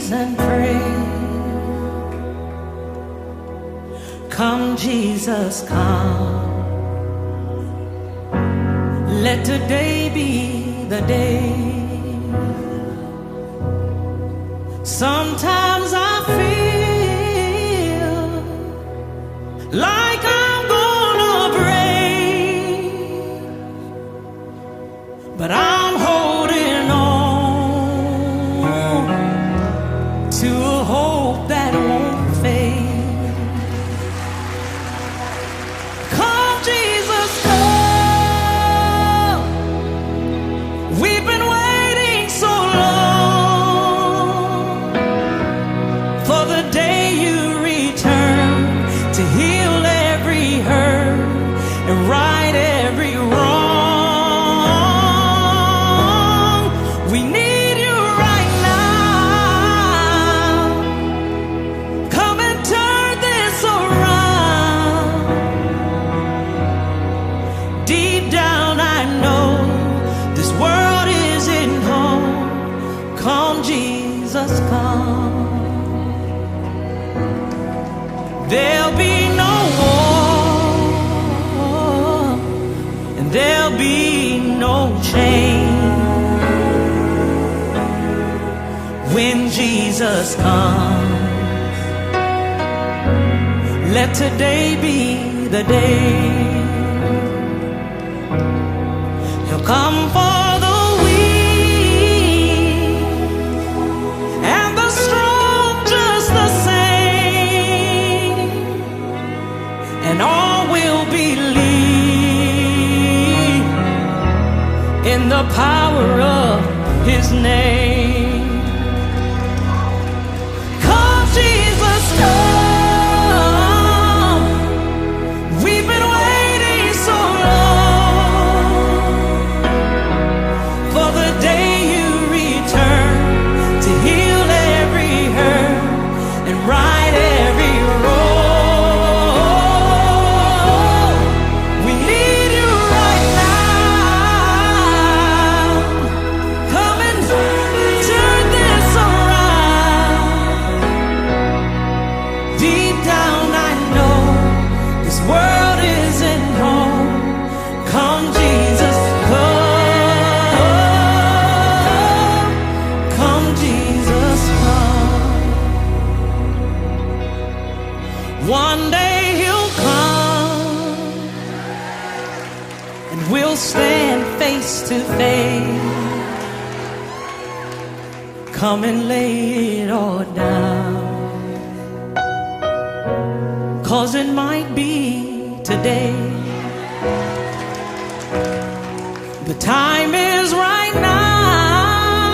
knees and pray. Come, Jesus, come. Let today be the day. Sometimes I feel like I'm gonna break, but I'm holding on to a hope that won't fade. Come, Jesus, come. We've been waiting so long for the day you return to heal every hurt and right every wrong. We need you right now. Come and turn this around. Deep down I know this world isn't home. Come, Jesus, come. There'll be no war, and there'll be no change when Jesus comes. Let today be the day. He'll come for the weak and the strong just the same, and all will believe in the power of His name. Come, Jesus, come. We've been waiting so long for the day you return to heal every hurt and right every wrong. We need you right now. Come and turn this around. Deep down I know this world isn't home. Come, Jesus, come. Come, Jesus, come. One day He'll come and we'll stand face to face. Come and lay it all down, 'cause it might be today. The time is right now.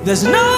There's no